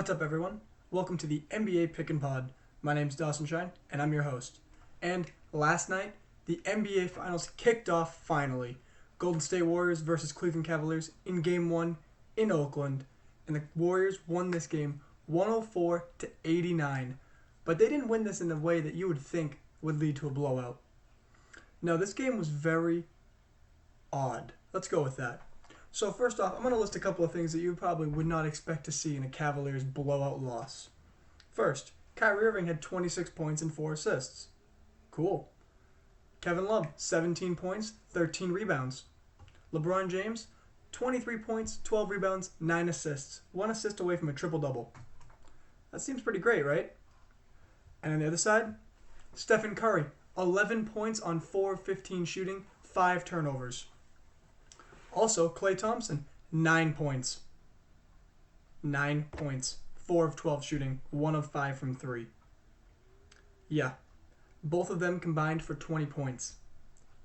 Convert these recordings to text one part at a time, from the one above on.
What's up, everyone? Welcome to the NBA Pick and Pod. My name's Dawson Shine, and I'm your host. And last night, the NBA Finals kicked off finally. Golden State Warriors versus Cleveland Cavaliers in Game 1 in Oakland. And the Warriors won this game 104-89. But they didn't win this in a way that you would think would lead to a blowout. No, this game was very odd. Let's go with that. So first off, I'm going to list a couple of things that you probably would not expect to see in a Cavaliers blowout loss. First, Kyrie Irving had 26 points and 4 assists. Cool. Kevin Love, 17 points, 13 rebounds. LeBron James, 23 points, 12 rebounds, 9 assists. 1 assist away from a triple-double. That seems pretty great, right? And on the other side, Stephen Curry, 11 points on 4 of 15 shooting, 5 turnovers. Also, Klay Thompson, 9 points. 9 points. 4 of 12 shooting, 1 of 5 from 3. Yeah, both of them combined for 20 points.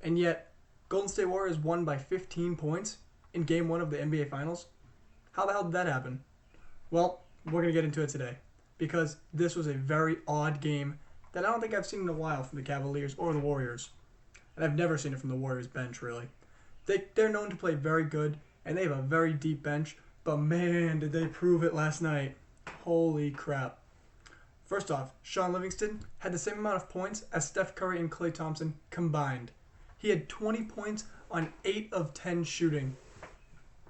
And yet, Golden State Warriors won by 15 points in Game 1 of the NBA Finals. How the hell did that happen? Well, we're going to get into it today, because this was a very odd game that I don't think I've seen in a while from the Cavaliers or the Warriors. And I've never seen it from the Warriors bench, really. They're known to play very good, and they have a very deep bench, but man, did they prove it last night. Holy crap. First off, Shaun Livingston had the same amount of points as Steph Curry and Klay Thompson combined. He had 20 points on 8 of 10 shooting.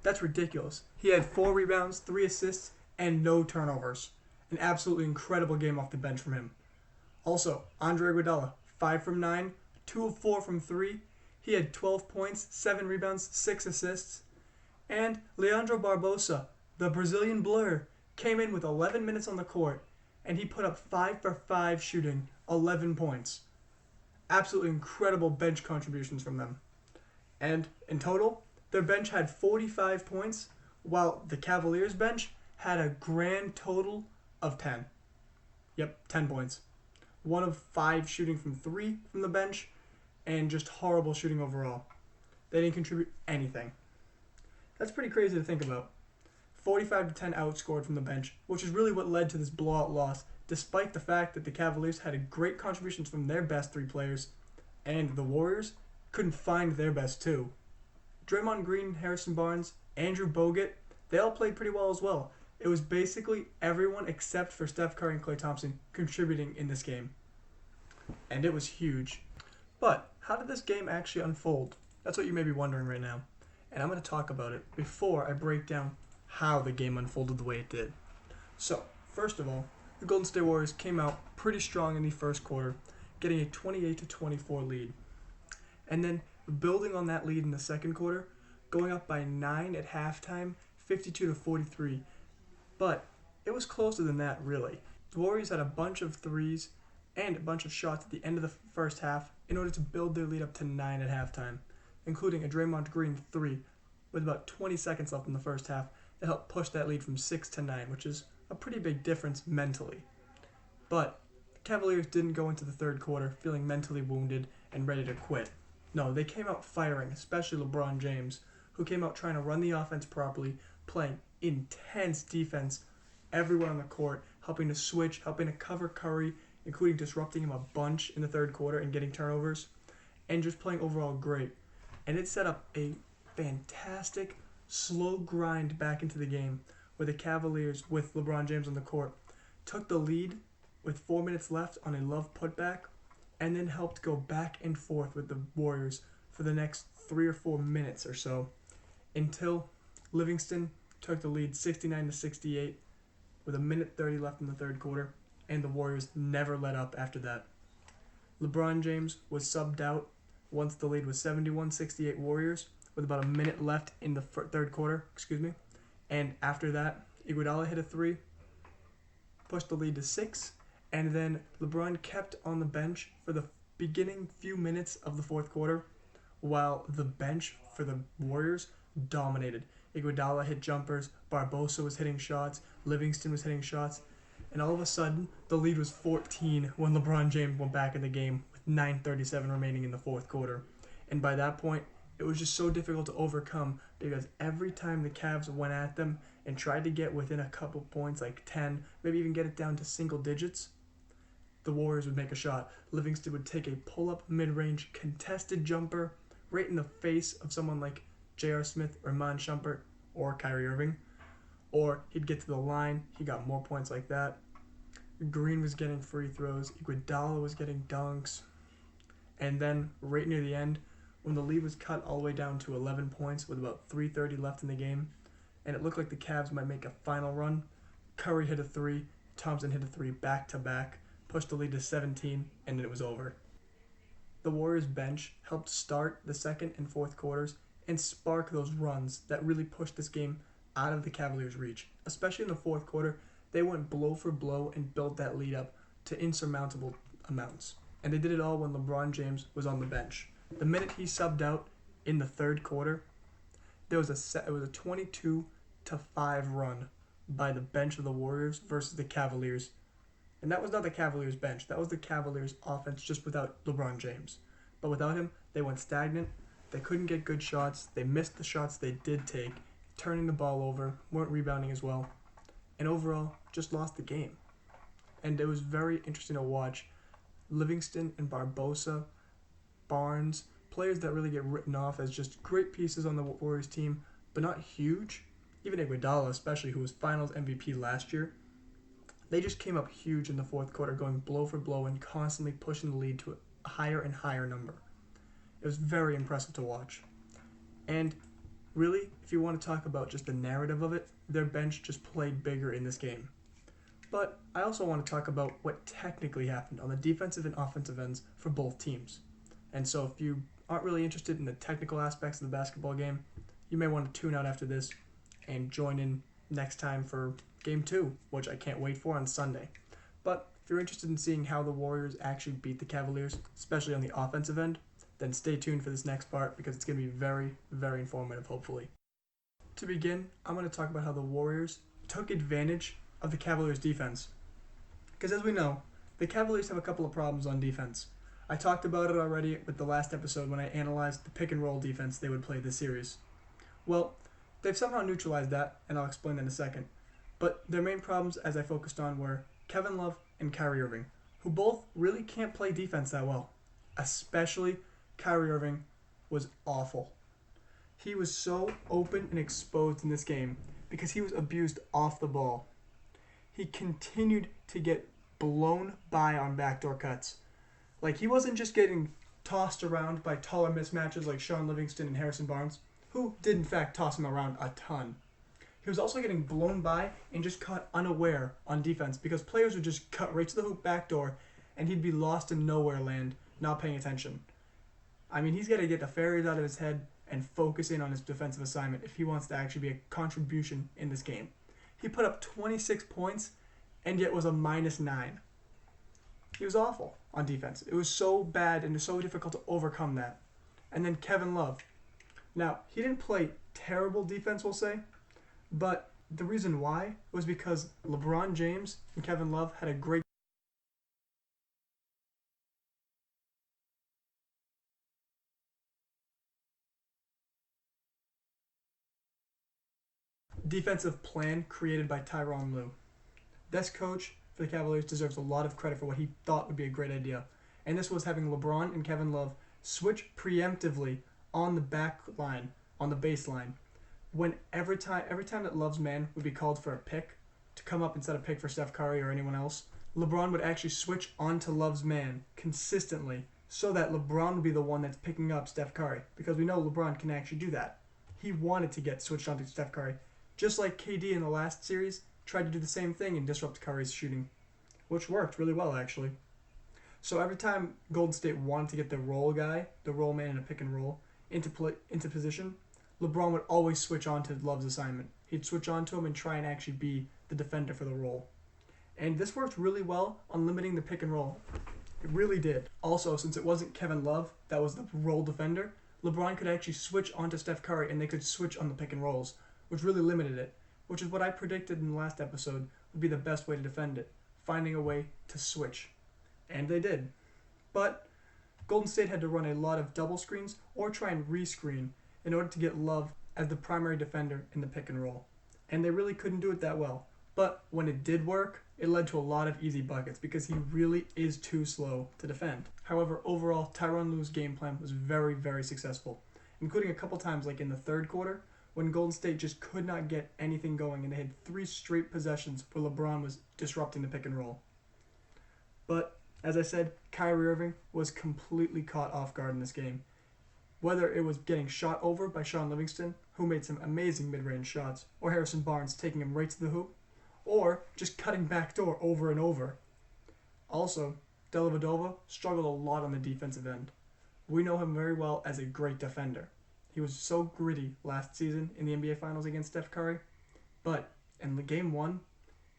That's ridiculous. He had 4 rebounds, 3 assists, and no turnovers. An absolutely incredible game off the bench from him. Also, Andre Iguodala, 5 from 9, 2 of 4 from 3. He had 12 points, 7 rebounds, 6 assists. And Leandro Barbosa, the Brazilian Blur, came in with 11 minutes on the court, and he put up 5 for 5 shooting, 11 points. Absolutely incredible bench contributions from them. And in total, their bench had 45 points, while the Cavaliers bench had a grand total of 10. Yep, 10 points. 1 of 5 shooting from 3 from the bench, and just horrible shooting overall. They didn't contribute anything. That's pretty crazy to think about. 45-10 outscored from the bench, which is really what led to this blowout loss, despite the fact that the Cavaliers had great contributions from their best 3 players, and the Warriors couldn't find their best 2. Draymond Green, Harrison Barnes, Andrew Bogut, they all played pretty well as well. It was basically everyone except for Steph Curry and Klay Thompson contributing in this game. And it was huge. But how did this game actually unfold? That's what you may be wondering right now. And I'm going to talk about it before I break down how the game unfolded the way it did. So, first of all, the Golden State Warriors came out pretty strong in the first quarter, getting a 28-24 lead. And then building on that lead in the second quarter, going up by 9 at halftime, 52-43. But it was closer than that, really. The Warriors had a bunch of threes and a bunch of shots at the end of the first half in order to build their lead up to 9 at halftime, including a Draymond Green 3 with about 20 seconds left in the first half that helped push that lead from 6 to 9, which is a pretty big difference mentally. But the Cavaliers didn't go into the third quarter feeling mentally wounded and ready to quit. No, they came out firing, especially LeBron James, who came out trying to run the offense properly, playing intense defense everywhere on the court, helping to switch, helping to cover Curry, including disrupting him a bunch in the third quarter and getting turnovers, and just playing overall great. And it set up a fantastic, slow grind back into the game where the Cavaliers, with LeBron James on the court, took the lead with 4 minutes left on a Love putback, and then helped go back and forth with the Warriors for the next 3 or 4 minutes or so, until Livingston took the lead 69-68 with a minute 30 left in the third quarter, and the Warriors never let up after that. LeBron James was subbed out once the lead was 71-68 Warriors with about a minute left in the third quarter, and after that, Iguodala hit a 3, pushed the lead to 6, and then LeBron kept on the bench for the beginning few minutes of the fourth quarter, while the bench for the Warriors dominated. Iguodala hit jumpers, Barbosa was hitting shots, Livingston was hitting shots, and all of a sudden, the lead was 14 when LeBron James went back in the game with 9:37 remaining in the fourth quarter. And by that point, it was just so difficult to overcome because every time the Cavs went at them, and tried to get within a couple points, like 10, maybe even get it down to single digits, the Warriors would make a shot. Livingston would take a pull-up mid-range contested jumper right in the face of someone like J.R. Smith or Iman Shumpert or Kyrie Irving. Or he'd get to the line. He got more points like that. Green was getting free throws. Iguodala was getting dunks. And then right near the end, when the lead was cut all the way down to 11 points with about 3:30 left in the game, and it looked like the Cavs might make a final run, Curry hit a three, Thompson hit a three back-to-back, pushed the lead to 17, and then it was over. The Warriors bench helped start the second and fourth quarters and spark those runs that really pushed this game out of the Cavaliers' reach. Especially in the fourth quarter, they went blow for blow and built that lead up to insurmountable amounts. And they did it all when LeBron James was on the bench. The minute he subbed out in the third quarter, it was a 22-5 run by the bench of the Warriors versus the Cavaliers. And that was not the Cavaliers bench. That was the Cavaliers offense just without LeBron James. But without him, they went stagnant. They couldn't get good shots. They missed the shots they did take, turning the ball over, weren't rebounding as well, and overall just lost the game. And it was very interesting to watch Livingston and Barbosa, Barnes, players that really get written off as just great pieces on the Warriors team, but not huge. Even Iguodala, especially, who was Finals MVP last year, they just came up huge in the fourth quarter, going blow for blow and constantly pushing the lead to a higher and higher number. It was very impressive to watch. And really, if you want to talk about just the narrative of it, their bench just played bigger in this game. But I also want to talk about what technically happened on the defensive and offensive ends for both teams. And so if you aren't really interested in the technical aspects of the basketball game, you may want to tune out after this and join in next time for Game 2, which I can't wait for on Sunday. But if you're interested in seeing how the Warriors actually beat the Cavaliers, especially on the offensive end, then stay tuned for this next part because it's going to be very, very informative, hopefully. To begin, I'm going to talk about how the Warriors took advantage of the Cavaliers' defense. Because as we know, the Cavaliers have a couple of problems on defense. I talked about it already with the last episode when I analyzed the pick-and-roll defense they would play this series. Well, they've somehow neutralized that, and I'll explain that in a second. But their main problems, as I focused on, were Kevin Love and Kyrie Irving, who both really can't play defense that well. Especially Kyrie Irving was awful. He was so open and exposed in this game because he was abused off the ball. He continued to get blown by on backdoor cuts. Like, he wasn't just getting tossed around by taller mismatches like Sean Livingston and Harrison Barnes, who did in fact toss him around a ton. He was also getting blown by and just caught unaware on defense because players would just cut right to the hoop backdoor and he'd be lost in nowhere land, not paying attention. I mean, he's got to get the fairies out of his head and focus in on his defensive assignment if he wants to actually be a contribution in this game. He put up 26 points and yet was a -9. He was awful on defense. It was so bad and it was so difficult to overcome that. And then Kevin Love. Now, he didn't play terrible defense, we'll say, but the reason why was because LeBron James and Kevin Love had a great defensive plan created by Tyronn Lue. This coach for the Cavaliers deserves a lot of credit for what he thought would be a great idea. And this was having LeBron and Kevin Love switch preemptively on the back line, on the baseline, when every time that Love's man would be called for a pick to come up and set a pick for Steph Curry or anyone else, LeBron would actually switch onto Love's man consistently so that LeBron would be the one that's picking up Steph Curry, because we know LeBron can actually do that. He wanted to get switched onto Steph Curry, just like KD in the last series tried to do the same thing and disrupt Curry's shooting, which worked really well actually. So every time Golden State wanted to get the roll guy, the roll man in a pick and roll, into position, LeBron would always switch on to Love's assignment. He'd switch on to him and try and actually be the defender for the roll. And this worked really well on limiting the pick and roll. It really did. Also, since it wasn't Kevin Love that was the roll defender, LeBron could actually switch onto Steph Curry and they could switch on the pick and rolls, which really limited it, which is what I predicted in the last episode would be the best way to defend it, finding a way to switch. And they did. But Golden State had to run a lot of double screens or try and rescreen in order to get Love as the primary defender in the pick and roll. and they really couldn't do it that well. But when it did work, it led to a lot of easy buckets because he really is too slow to defend. However, overall, Tyronn Lue's game plan was very, very successful, including a couple times like in the third quarter when Golden State just could not get anything going and they had 3 straight possessions where LeBron was disrupting the pick and roll. But, as I said, Kyrie Irving was completely caught off guard in this game. Whether it was getting shot over by Shaun Livingston, who made some amazing mid-range shots, or Harrison Barnes taking him right to the hoop, or just cutting backdoor over and over. Also, Dellavedova struggled a lot on the defensive end. We know him very well as a great defender. He was so gritty last season in the NBA Finals against Steph Curry, but in the game 1,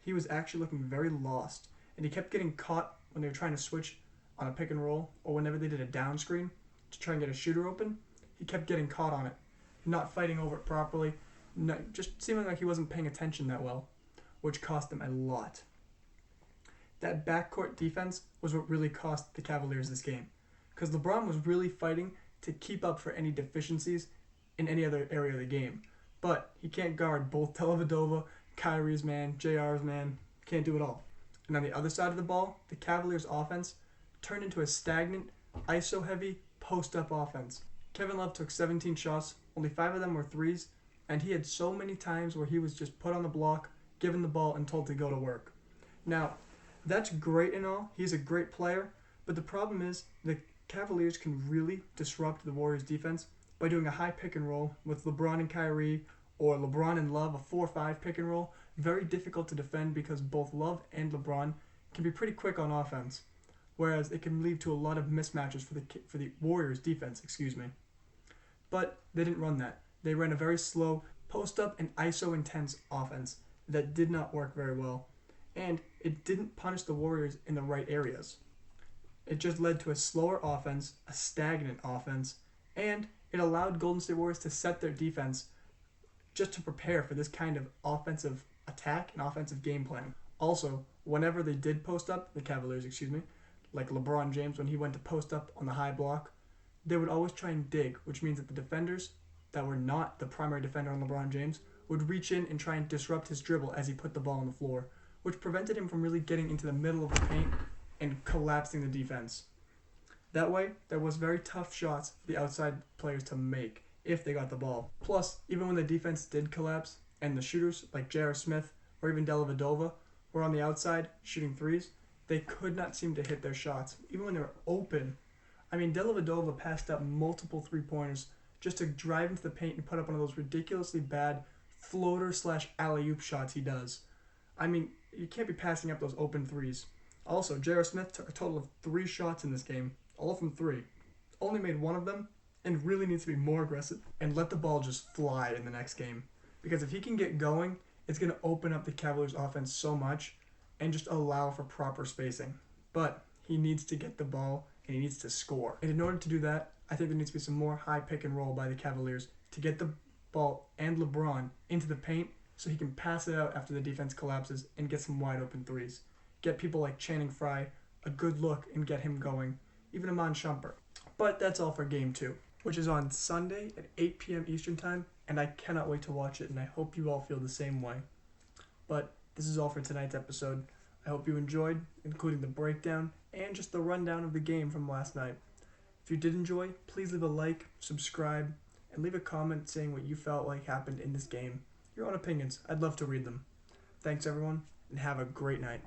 he was actually looking very lost, and he kept getting caught when they were trying to switch on a pick and roll, or whenever they did a down screen to try and get a shooter open, he kept getting caught on it, not fighting over it properly, just seeming like he wasn't paying attention that well, which cost them a lot. That backcourt defense was what really cost the Cavaliers this game, because LeBron was really fighting to keep up for any deficiencies in any other area of the game. But he can't guard both Dellavedova, Kyrie's man, JR's man, can't do it all. And on the other side of the ball, the Cavaliers' offense turned into a stagnant, ISO-heavy, post-up offense. Kevin Love took 17 shots, only 5 of them were threes, and he had so many times where he was just put on the block, given the ball, and told to go to work. Now, that's great and all. He's a great player, but the problem is the Cavaliers can really disrupt the Warriors' defense by doing a high pick and roll with LeBron and Kyrie, or LeBron and Love, a 4-5 pick and roll. Very difficult to defend because both Love and LeBron can be pretty quick on offense, whereas it can lead to a lot of mismatches for the Warriors' defense. But they didn't run that. They ran a very slow post-up and ISO-intense offense that did not work very well, and it didn't punish the Warriors in the right areas. It just led to a slower offense, a stagnant offense, and it allowed Golden State Warriors to set their defense just to prepare for this kind of offensive attack and offensive game plan. Also, whenever they did post up, the Cavaliers, like LeBron James when he went to post up on the high block, they would always try and dig, which means that the defenders that were not the primary defender on LeBron James would reach in and try and disrupt his dribble as he put the ball on the floor, which prevented him from really getting into the middle of the paint and collapsing the defense. That way, there was very tough shots for the outside players to make if they got the ball. Plus, even when the defense did collapse and the shooters like J.R. Smith or even Dellavedova were on the outside shooting threes, they could not seem to hit their shots, even when they were open. Dellavedova passed up multiple three-pointers just to drive into the paint and put up one of those ridiculously bad floater/alley-oop shots he does. You can't be passing up those open threes. Also, J.R. Smith took a total of 3 shots in this game, all from 3. Only made 1 of them, and really needs to be more aggressive and let the ball just fly in the next game. Because if he can get going, it's going to open up the Cavaliers' offense so much and just allow for proper spacing. But he needs to get the ball and he needs to score. And in order to do that, I think there needs to be some more high pick and roll by the Cavaliers to get the ball and LeBron into the paint so he can pass it out after the defense collapses and get some wide open threes. Get people like Channing Frye a good look and get him going, even Iman Shumpert. But that's all for Game 2, which is on Sunday at 8 p.m. Eastern Time, and I cannot wait to watch it, and I hope you all feel the same way. But this is all for tonight's episode. I hope you enjoyed, including the breakdown and just the rundown of the game from last night. If you did enjoy, please leave a like, subscribe, and leave a comment saying what you felt like happened in this game. Your own opinions. I'd love to read them. Thanks, everyone, and have a great night.